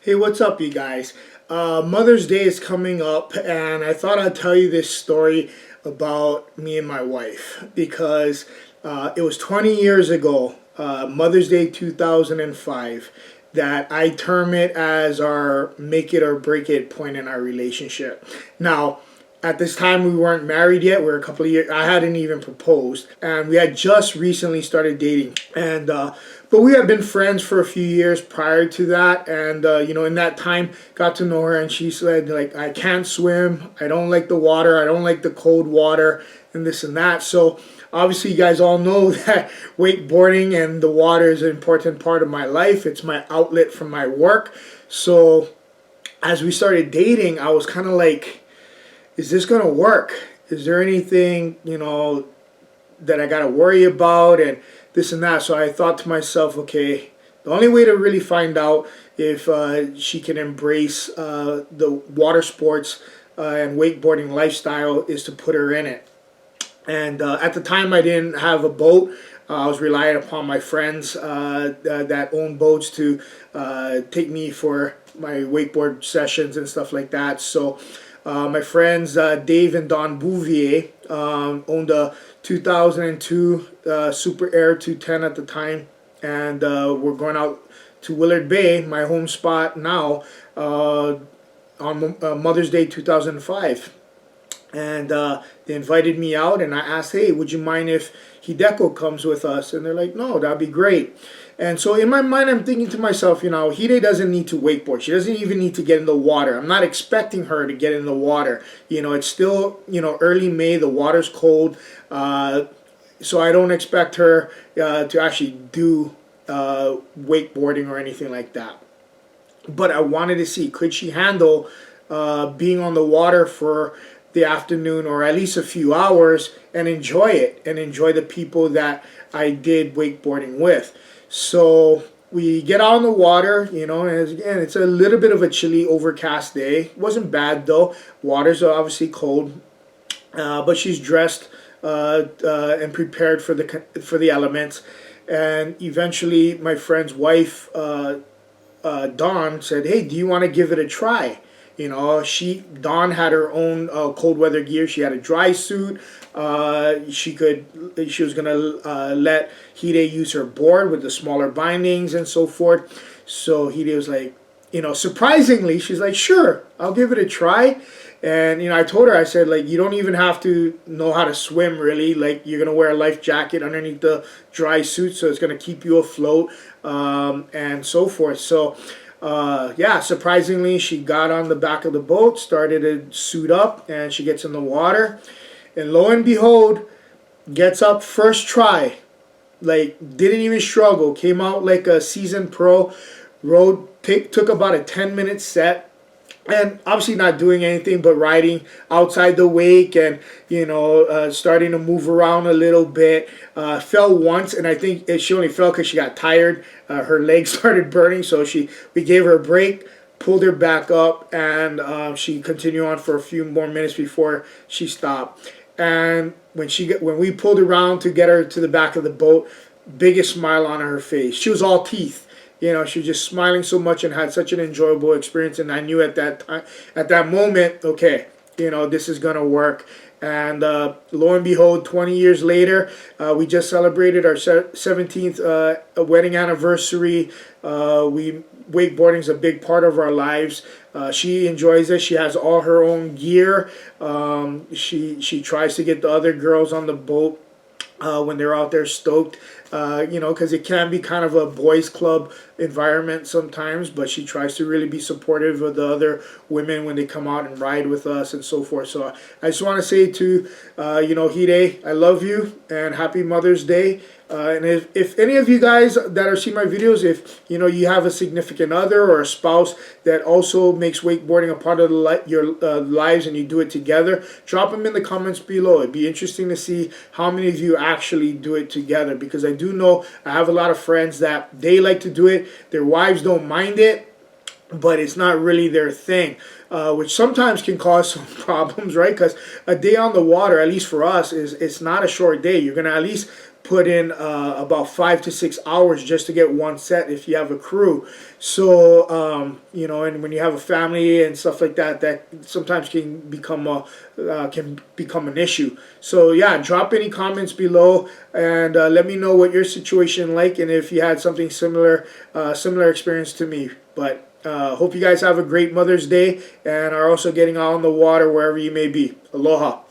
Hey, what's up, you guys? Mother's Day is coming up, and I thought I'd tell you this story about me and my wife because it was 20 years ago, Mother's Day 2005, that I term it as our make it or break it point in our relationship. Now, at this time, we weren't married yet. We were a couple of years. I hadn't even proposed, and we had just recently started dating. And but we had been friends for a few years prior to that. And in that time, got to know her, and she said, like, I can't swim. I don't like the water. I don't like the cold water, and this and that. So obviously, you guys all know that wakeboarding and the water is an important part of my life. It's my outlet from my work. So as we started dating, I was kind of like, is this going to work? Is there anything, that I got to worry about and this and that? So I thought to myself, okay, the only way to really find out if she can embrace the water sports and wakeboarding lifestyle is to put her in it. And at the time, I didn't have a boat. I was relying upon my friends that own boats to take me for my wakeboard sessions and stuff like that. So my friends David Dawn Bouvier owned a 2002 Super Air 210 at the time, and we're going out to Willard Bay, my home spot now, on Mother's Day 2005. And they invited me out, and I asked, hey, would you mind if Hideko comes with us? And they're like, no, that'd be great. And so in my mind, I'm thinking to myself, Hide doesn't need to wakeboard. She doesn't even need to get in the water. I'm not expecting her to get in the water. It's still, early May. The water's cold. So I don't expect her to actually do wakeboarding or anything like that. But I wanted to see, could she handle being on the water for the afternoon or at least a few hours and enjoy it and enjoy the people that I did wakeboarding with. So we get out on the water, and again, it's a little bit of a chilly, overcast day. It wasn't bad though. Water's obviously cold, but she's dressed and prepared for the elements. And eventually, my friend's wife, Dawn, said, "Hey, do you want to give it a try?" Dawn had her own cold weather gear. She had a dry suit. She was gonna let Hide use her board with the smaller bindings and so forth. So Hide was like, surprisingly, she's like, sure, I'll give it a try. And I told her, I said, like, you don't even have to know how to swim really. Like, you're gonna wear a life jacket underneath the dry suit, so it's gonna keep you afloat and so forth. So. Surprisingly, she got on the back of the boat, started to suit up, and she gets in the water. And lo and behold, gets up first try. Like, didn't even struggle. Came out like a seasoned pro. Took about a 10-minute set. And obviously not doing anything but riding outside the wake and, starting to move around a little bit. Fell once, and I think she only fell because she got tired. Her legs started burning, so we gave her a break, pulled her back up, and she continued on for a few more minutes before she stopped. And when we pulled around to get her to the back of the boat, biggest smile on her face. She was all teeth. She was just smiling so much and had such an enjoyable experience. And I knew at that moment, okay, this is going to work. And lo and behold, 20 years later, we just celebrated our 17th wedding anniversary. Wakeboarding is a big part of our lives. She enjoys it. She has all her own gear. She tries to get the other girls on the boat when they're out there stoked, because it can be kind of a boys club environment sometimes, but she tries to really be supportive of the other women when they come out and ride with us and so forth. So I just want to say to, Hide, I love you and happy Mother's Day. And if any of you guys that are seeing my videos, if you have a significant other or a spouse that also makes wakeboarding a part of your lives and you do it together, drop them in the comments below. It'd be interesting to see how many of you actually do it together, because I do know I have a lot of friends that they like to do it. Their wives don't mind it, but it's not really their thing, which sometimes can cause some problems, right? Because a day on the water, at least for us, it's not a short day. You're going to at least put in about 5 to 6 hours just to get one set if you have a crew. So you know, and when you have a family and stuff like that, that sometimes can become an issue. So yeah, drop any comments below and let me know what your situation like, and if you had something similar experience to me. But hope you guys have a great Mother's Day and are also getting out on the water wherever you may be. Aloha.